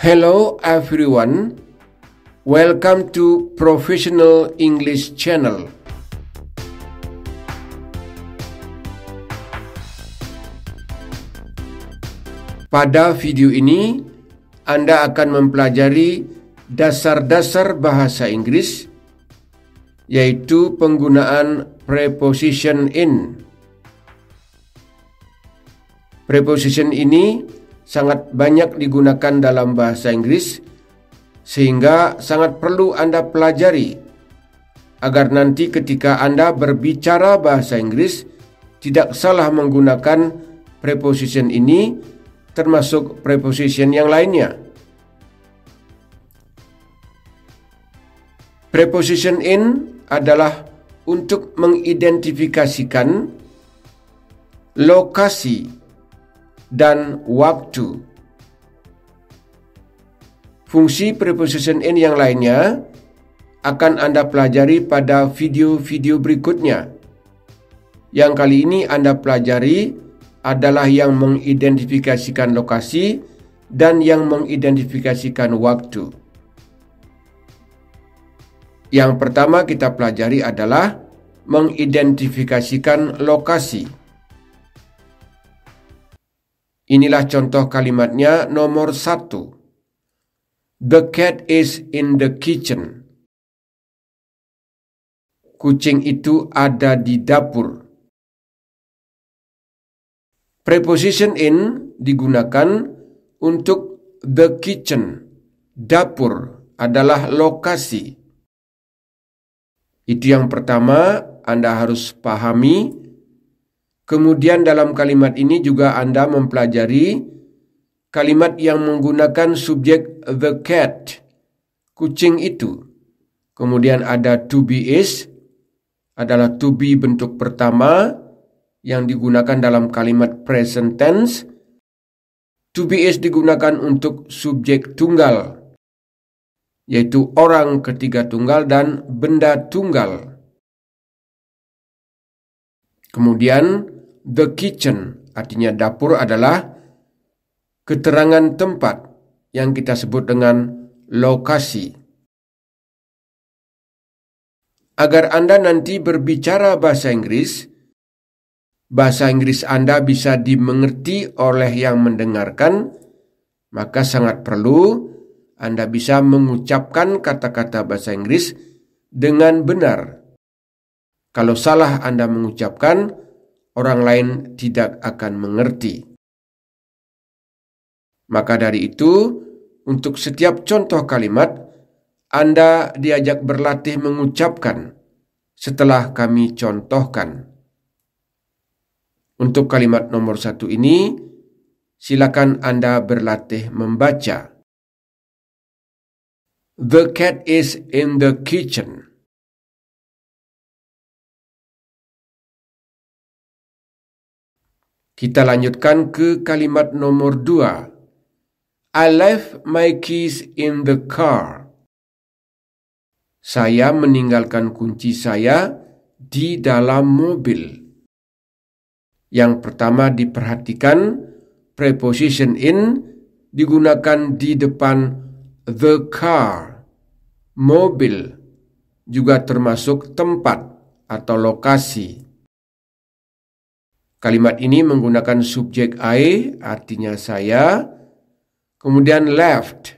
Hello everyone, welcome to Professional English Channel. Pada video ini, Anda akan mempelajari dasar-dasar bahasa Inggris, yaitu penggunaan preposition in. Preposition ini sangat banyak digunakan dalam bahasa Inggris, sehingga sangat perlu Anda pelajari agar nanti ketika Anda berbicara bahasa Inggris tidak salah menggunakan preposition ini, termasuk preposition yang lainnya. Preposition in adalah untuk mengidentifikasikan lokasi dan waktu. Fungsi preposition in yang lainnya akan Anda pelajari pada video-video berikutnya. Yang kali ini Anda pelajari adalah yang mengidentifikasikan lokasi dan yang mengidentifikasikan waktu. Yang pertama kita pelajari adalah mengidentifikasikan lokasi. Inilah contoh kalimatnya nomor 1. The cat is in the kitchen. Kucing itu ada di dapur. Preposition in digunakan untuk the kitchen. Dapur adalah lokasi. Itu yang pertama Anda harus pahami. Kemudian dalam kalimat ini juga Anda mempelajari kalimat yang menggunakan subjek the cat, kucing itu. Kemudian ada to be is, adalah to be bentuk pertama yang digunakan dalam kalimat present tense. To be is digunakan untuk subjek tunggal, yaitu orang ketiga tunggal dan benda tunggal. Kemudian the kitchen, artinya dapur, adalah keterangan tempat yang kita sebut dengan lokasi. Agar Anda nanti berbicara bahasa Inggris Anda bisa dimengerti oleh yang mendengarkan, maka sangat perlu Anda bisa mengucapkan kata-kata bahasa Inggris dengan benar. Kalau salah Anda mengucapkan, orang lain tidak akan mengerti. Maka dari itu, untuk setiap contoh kalimat, Anda diajak berlatih mengucapkan setelah kami contohkan. Untuk kalimat nomor 1 ini, silakan Anda berlatih membaca. The cat is in the kitchen. Kita lanjutkan ke kalimat nomor 2. I left my keys in the car. Saya meninggalkan kunci saya di dalam mobil. Yang pertama diperhatikan, preposition in digunakan di depan the car. Mobil juga termasuk tempat atau lokasi. Kalimat ini menggunakan subjek I, artinya saya. Kemudian left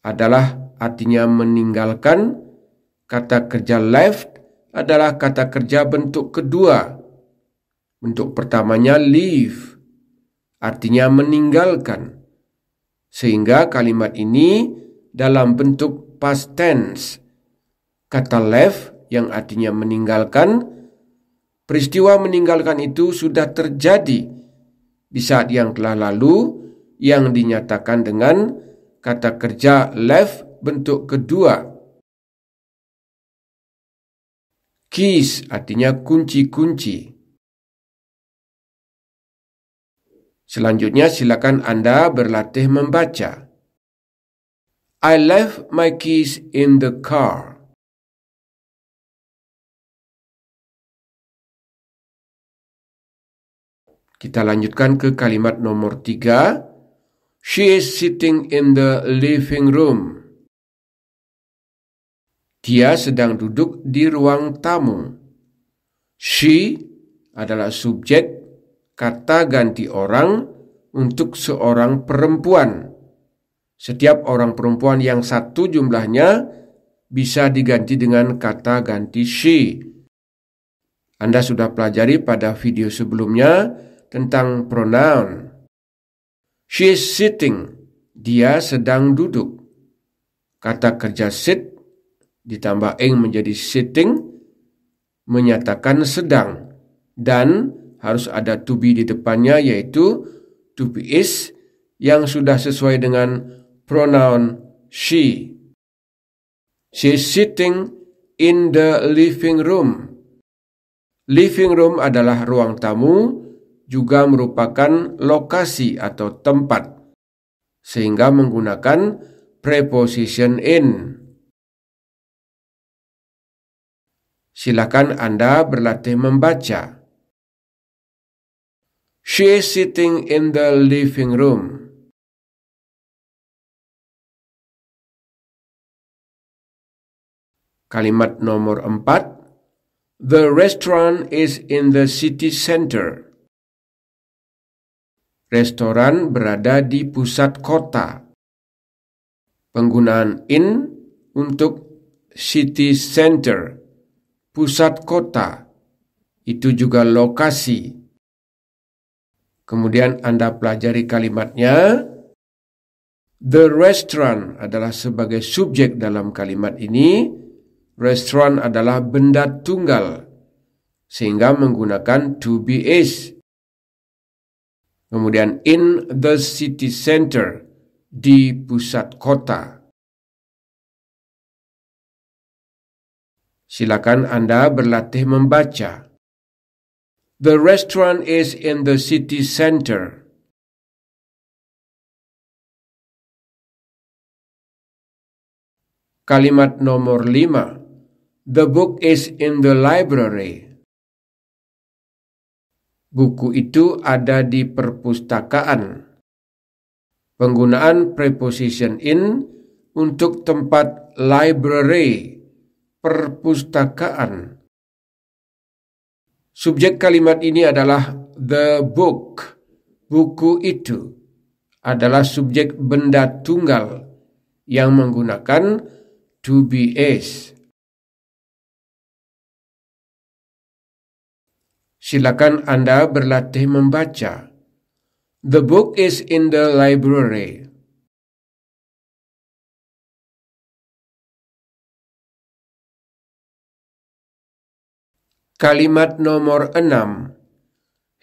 adalah artinya meninggalkan. Kata kerja left adalah kata kerja bentuk kedua. Bentuk pertamanya leave, artinya meninggalkan. Sehingga kalimat ini dalam bentuk past tense. Kata left yang artinya meninggalkan, peristiwa meninggalkan itu sudah terjadi di saat yang telah lalu, yang dinyatakan dengan kata kerja left bentuk kedua. Keys artinya kunci-kunci. Selanjutnya silakan Anda berlatih membaca. I left my keys in the car. Kita lanjutkan ke kalimat nomor 3. She is sitting in the living room. Dia sedang duduk di ruang tamu. She adalah subjek kata ganti orang untuk seorang perempuan. Setiap orang perempuan yang satu jumlahnya bisa diganti dengan kata ganti she. Anda sudah pelajari pada video sebelumnya tentang pronoun. She is sitting. Dia sedang duduk. Kata kerja sit ditambah ing menjadi sitting menyatakan sedang. Dan harus ada to be di depannya, yaitu to be is yang sudah sesuai dengan pronoun she. She is sitting in the living room. Living room adalah ruang tamu, juga merupakan lokasi atau tempat, sehingga menggunakan preposition in. Silakan Anda berlatih membaca. She is sitting in the living room. Kalimat nomor 4. The restaurant is in the city center. Restoran berada di pusat kota. Penggunaan in untuk city center, pusat kota, itu juga lokasi. Kemudian Anda pelajari kalimatnya. The restaurant adalah sebagai subjek dalam kalimat ini. Restaurant adalah benda tunggal, sehingga menggunakan to be is. Kemudian in the city center, di pusat kota. Silakan Anda berlatih membaca. The restaurant is in the city center. Kalimat nomor 5. The book is in the library. Buku itu ada di perpustakaan. Penggunaan preposition in untuk tempat library, perpustakaan. Subjek kalimat ini adalah the book. Buku itu adalah subjek benda tunggal yang menggunakan to be is. Silakan Anda berlatih membaca. The book is in the library. Kalimat nomor 6.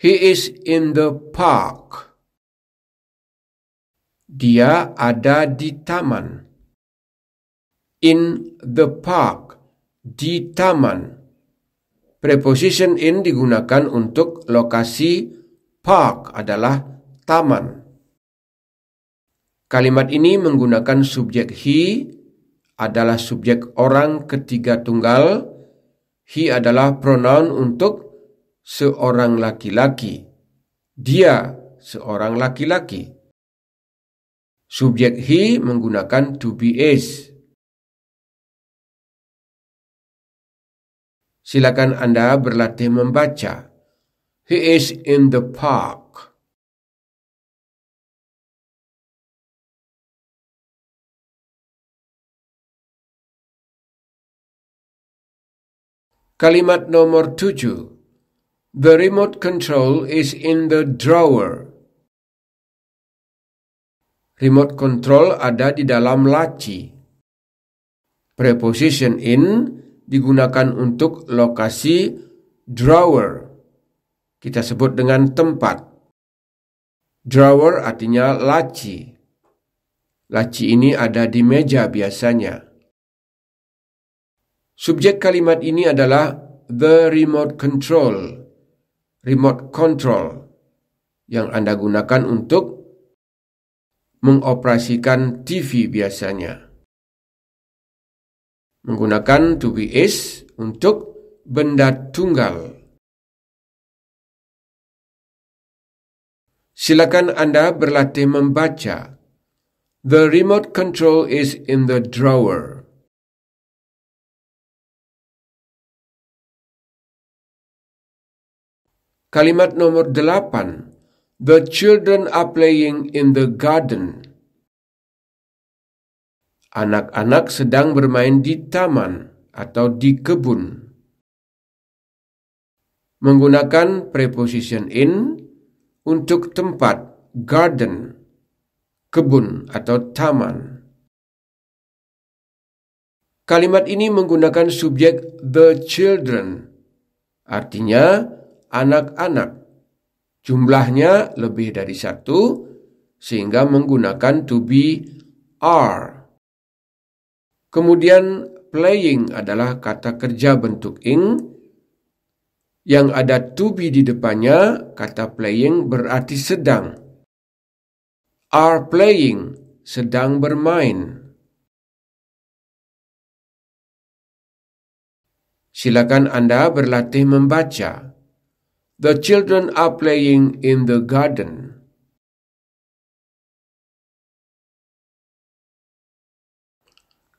He is in the park. Dia ada di taman. In the park, di taman. Preposition in digunakan untuk lokasi, park adalah taman. Kalimat ini menggunakan subjek he, adalah subjek orang ketiga tunggal. He adalah pronoun untuk seorang laki-laki. Dia seorang laki-laki. Subjek he menggunakan to be is. Silakan Anda berlatih membaca. He is in the park. Kalimat nomor 7. The remote control is in the drawer. Remote control ada di dalam laci. Preposition in digunakan untuk lokasi, drawer. Kita sebut dengan tempat. Drawer artinya laci. Laci ini ada di meja biasanya. Subjek kalimat ini adalah the remote control. Remote control yang Anda gunakan untuk mengoperasikan TV biasanya. Menggunakan to be is untuk benda tunggal. Silakan Anda berlatih membaca. The remote control is in the drawer. Kalimat nomor 8. The children are playing in the garden. Anak-anak sedang bermain di taman atau di kebun. Menggunakan preposition in untuk tempat, garden, kebun atau taman. Kalimat ini menggunakan subjek the children, artinya anak-anak. Jumlahnya lebih dari satu, sehingga menggunakan to be are. Kemudian playing adalah kata kerja bentuk ing, yang ada to be di depannya. Kata playing berarti sedang. Are playing, sedang bermain. Silakan Anda berlatih membaca. The children are playing in the garden.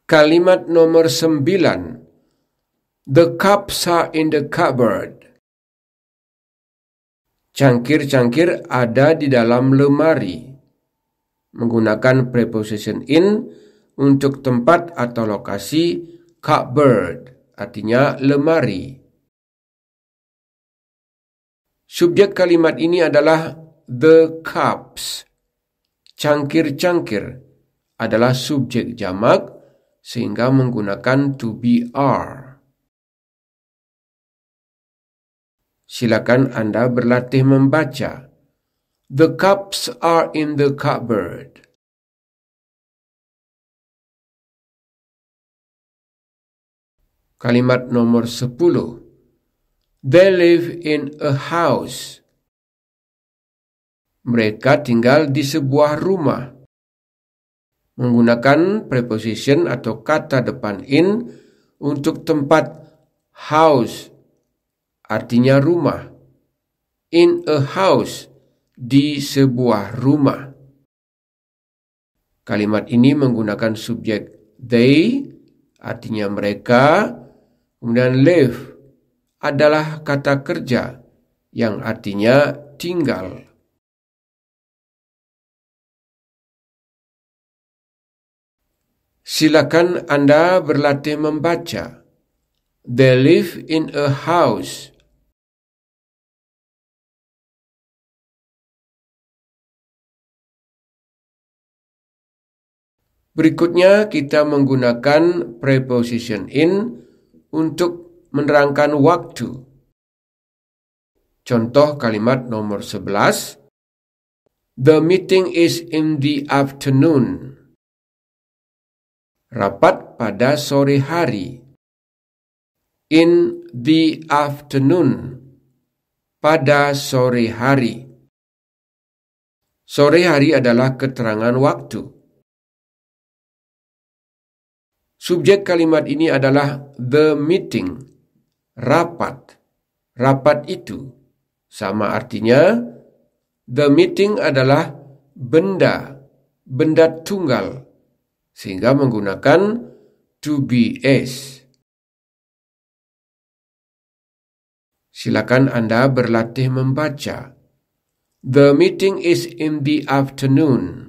Kalimat nomor 9. The cups are in the cupboard. Cangkir-cangkir ada di dalam lemari. Menggunakan preposition in untuk tempat atau lokasi, cupboard, artinya lemari. Subjek kalimat ini adalah the cups. Cangkir-cangkir adalah subjek jamak, sehingga menggunakan to be are. Silakan Anda berlatih membaca. The cups are in the cupboard. Kalimat nomor 10. They live in a house. Mereka tinggal di sebuah rumah. Menggunakan preposition atau kata depan in untuk tempat, house, artinya rumah. In a house, di sebuah rumah. Kalimat ini menggunakan subjek they, artinya mereka. Kemudian live adalah kata kerja yang artinya tinggal. Silakan Anda berlatih membaca. They live in a house. Berikutnya kita menggunakan preposition in untuk menerangkan waktu. Contoh kalimat nomor 11. The meeting is in the afternoon. Rapat pada sore hari. In the afternoon. Pada sore hari. Sore hari adalah keterangan waktu. Subjek kalimat ini adalah the meeting, rapat. Rapat itu sama artinya. The meeting adalah benda, benda tunggal, sehingga menggunakan to be is. Silakan Anda berlatih membaca. The meeting is in the afternoon.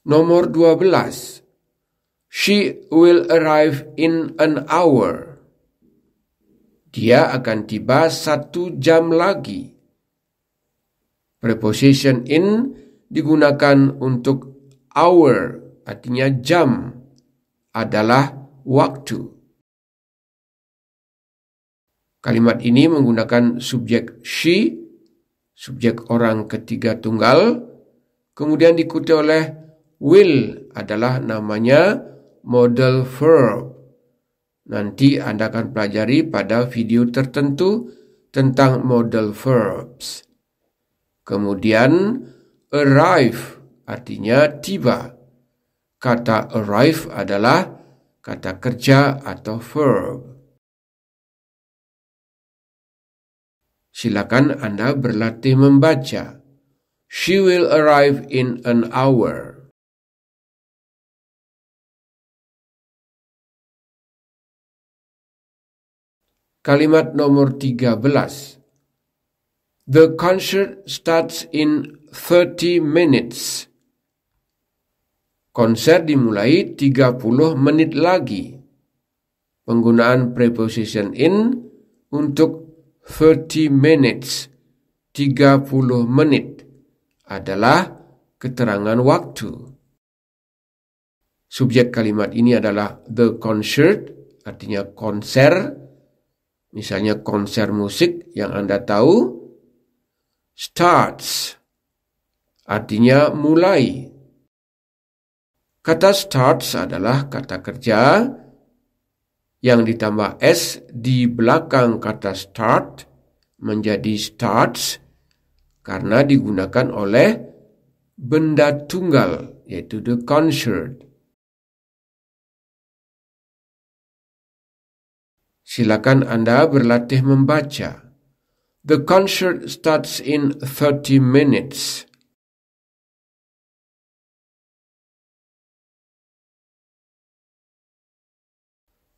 Nomor 12. She will arrive in an hour. Dia akan tiba 1 jam lagi. Preposition in digunakan untuk hour, artinya jam, adalah waktu. Kalimat ini menggunakan subjek she, subjek orang ketiga tunggal, kemudian diikuti oleh will adalah namanya modal verb. Nanti Anda akan pelajari pada video tertentu tentang modal verbs. Kemudian arrive artinya tiba. Kata arrive adalah kata kerja atau verb. Silakan Anda berlatih membaca. She will arrive in an hour. Kalimat nomor 13. The concert starts in 30 minutes. Konser dimulai 30 menit lagi. Penggunaan preposition in untuk 30 minutes, 30 menit, adalah keterangan waktu. Subjek kalimat ini adalah the concert, artinya konser. Misalnya konser musik yang Anda tahu. Starts, artinya mulai. Kata starts adalah kata kerja yang ditambah s di belakang kata start menjadi starts karena digunakan oleh benda tunggal, yaitu the concert. Silakan Anda berlatih membaca. The concert starts in 30 minutes.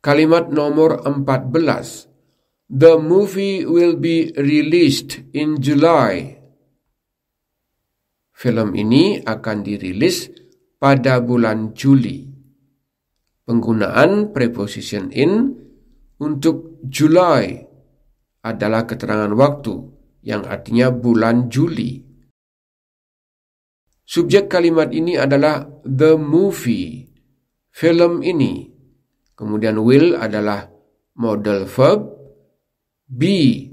Kalimat nomor 14. The movie will be released in July. Film ini akan dirilis pada bulan Juli. Penggunaan preposition in untuk July adalah keterangan waktu yang artinya bulan Juli. Subjek kalimat ini adalah the movie, film ini. Kemudian will adalah modal verb, be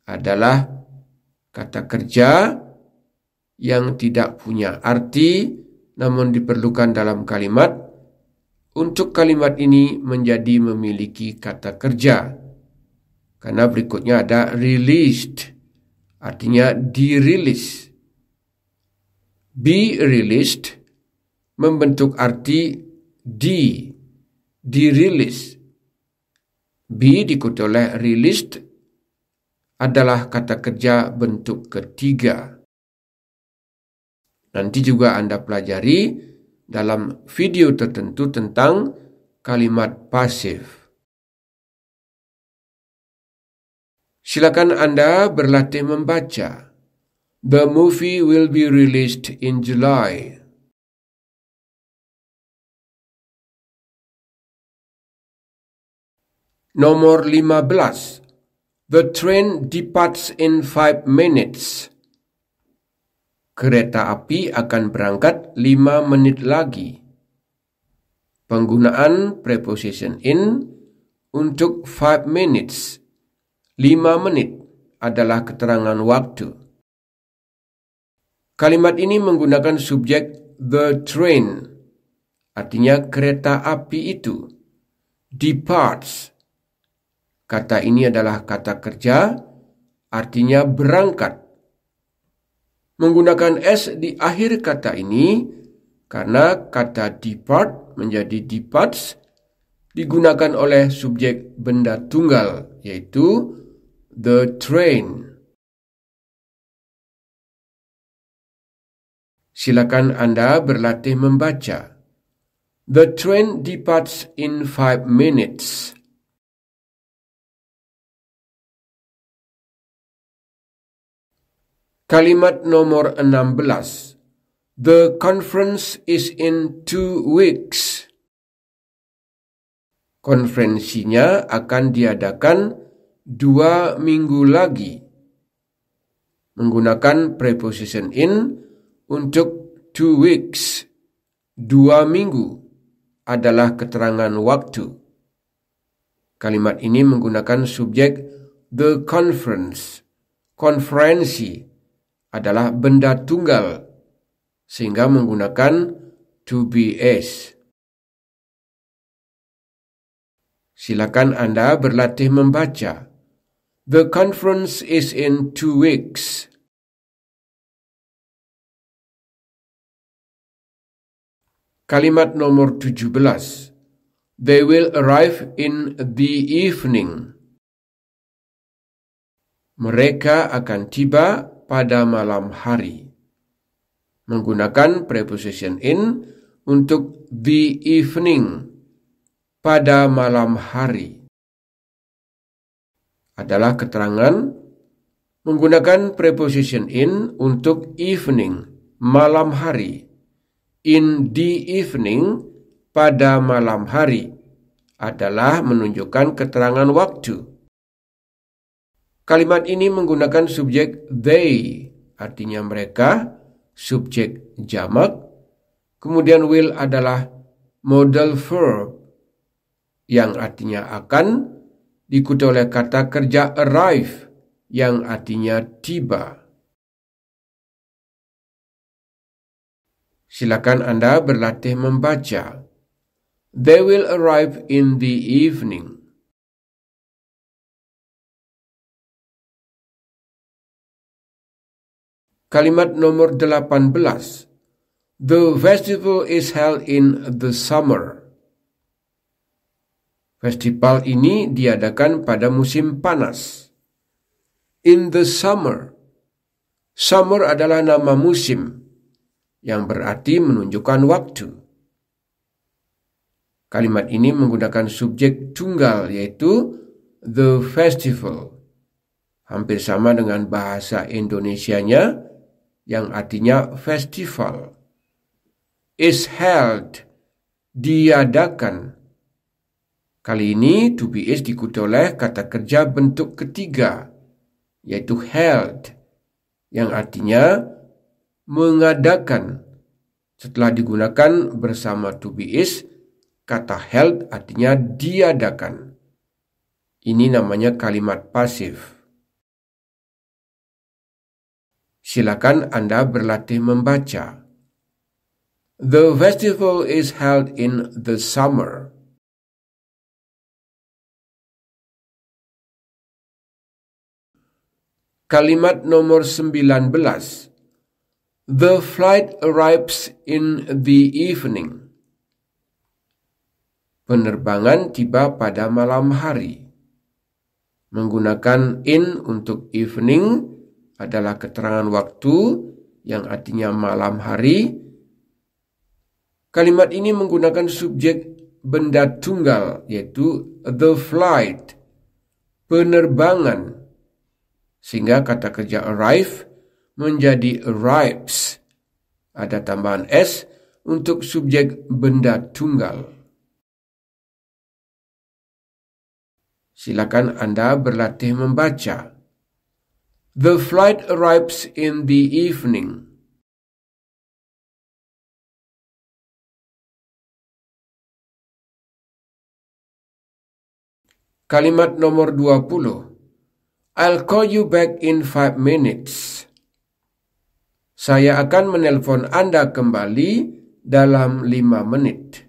adalah kata kerja yang tidak punya arti namun diperlukan dalam kalimat. Untuk kalimat ini menjadi memiliki kata kerja. Karena berikutnya ada released, artinya dirilis. Be released membentuk arti dirilis. Be diikuti oleh released adalah kata kerja bentuk ketiga. Nanti juga Anda pelajari dalam video tertentu tentang kalimat pasif. Silakan Anda berlatih membaca. The movie will be released in July. Nomor 15. The train departs in 5 minutes. Kereta api akan berangkat 5 menit lagi. Penggunaan preposition in untuk 5 minutes. 5 menit adalah keterangan waktu. Kalimat ini menggunakan subjek the train, artinya kereta api itu. Departs. Kata ini adalah kata kerja, artinya berangkat. Menggunakan s di akhir kata ini karena kata depart menjadi departs digunakan oleh subjek benda tunggal, yaitu the train. Silakan Anda berlatih membaca. The train departs in 5 minutes. Kalimat nomor 16. The conference is in 2 weeks. Konferensinya akan diadakan 2 minggu lagi. Menggunakan preposition in untuk 2 weeks. 2 minggu adalah keterangan waktu. Kalimat ini menggunakan subjek the conference. Konferensi adalah benda tunggal, sehingga menggunakan to be s. Silakan Anda berlatih membaca. The conference is in 2 weeks. Kalimat nomor 17. They will arrive in the evening. Mereka akan tiba pada malam hari. Menggunakan preposition in untuk the evening, pada malam hari. Adalah keterangan menggunakan preposition in untuk evening, malam hari. In the evening, pada malam hari, adalah menunjukkan keterangan waktu. Kalimat ini menggunakan subjek they, artinya mereka, subjek jamak, kemudian will adalah modal verb yang artinya akan, diikuti oleh kata kerja arrive yang artinya tiba. Silakan Anda berlatih membaca. They will arrive in the evening. Kalimat nomor 18. The festival is held in the summer. Festival ini diadakan pada musim panas. In the summer. Summer adalah nama musim yang berarti menunjukkan waktu. Kalimat ini menggunakan subjek tunggal yaitu the festival. Hampir sama dengan bahasa Indonesianya yang artinya festival. Is held, diadakan. Kali ini to be is diikuti oleh kata kerja bentuk ketiga, yaitu held, yang artinya mengadakan. Setelah digunakan bersama to be is, kata held artinya diadakan. Ini namanya kalimat pasif. Silakan Anda berlatih membaca. The festival is held in the summer. Kalimat nomor 19. The flight arrives in the evening. Penerbangan tiba pada malam hari. Menggunakan in untuk evening adalah keterangan waktu yang artinya malam hari. Kalimat ini menggunakan subjek benda tunggal yaitu the flight, penerbangan. Sehingga kata kerja arrive menjadi arrives. Ada tambahan s untuk subjek benda tunggal. Silakan Anda berlatih membaca. The flight arrives in the evening. Kalimat nomor 20. I'll call you back in 5 minutes. Saya akan menelpon Anda kembali dalam 5 menit.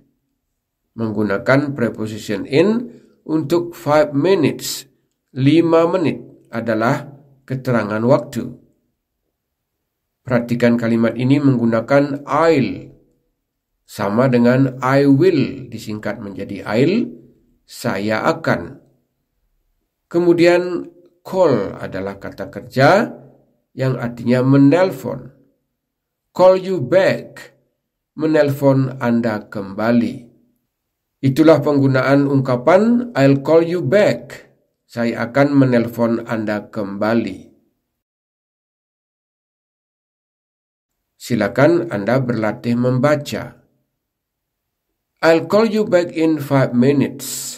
Menggunakan preposition in untuk 5 minutes. 5 menit adalah keterangan waktu. Perhatikan kalimat ini menggunakan I'll. Sama dengan I will disingkat menjadi I'll, saya akan. Kemudian call adalah kata kerja yang artinya menelpon. Call you back, menelpon Anda kembali. Itulah penggunaan ungkapan I'll call you back. Saya akan menelpon Anda kembali. Silakan Anda berlatih membaca. I'll call you back in 5 minutes.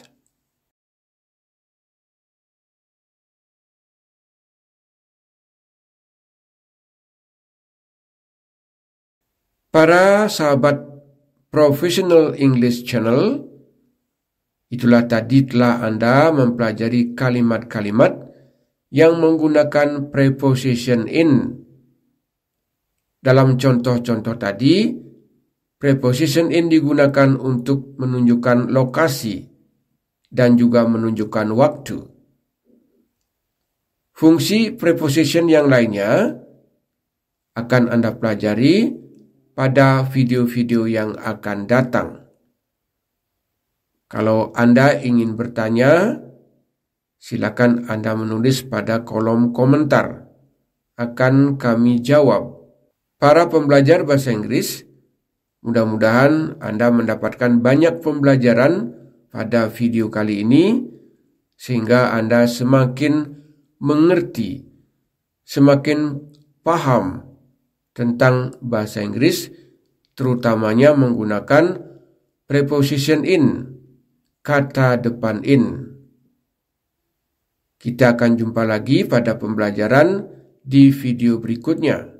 Para sahabat Professional English Channel, itulah tadi telah Anda mempelajari kalimat-kalimat yang menggunakan preposition in. Dalam contoh-contoh tadi, preposition in digunakan untuk menunjukkan lokasi dan juga menunjukkan waktu. Fungsi preposition yang lainnya akan Anda pelajari pada video-video yang akan datang. Kalau Anda ingin bertanya, Silakan Anda menulis pada kolom komentar. Akan kami jawab. Para pembelajar bahasa Inggris, mudah-mudahan Anda mendapatkan banyak pembelajaran pada video kali ini, sehingga Anda semakin mengerti, semakin paham tentang bahasa Inggris, terutamanya menggunakan preposition in, kata depan in. Kita akan jumpa lagi pada pembelajaran di video berikutnya.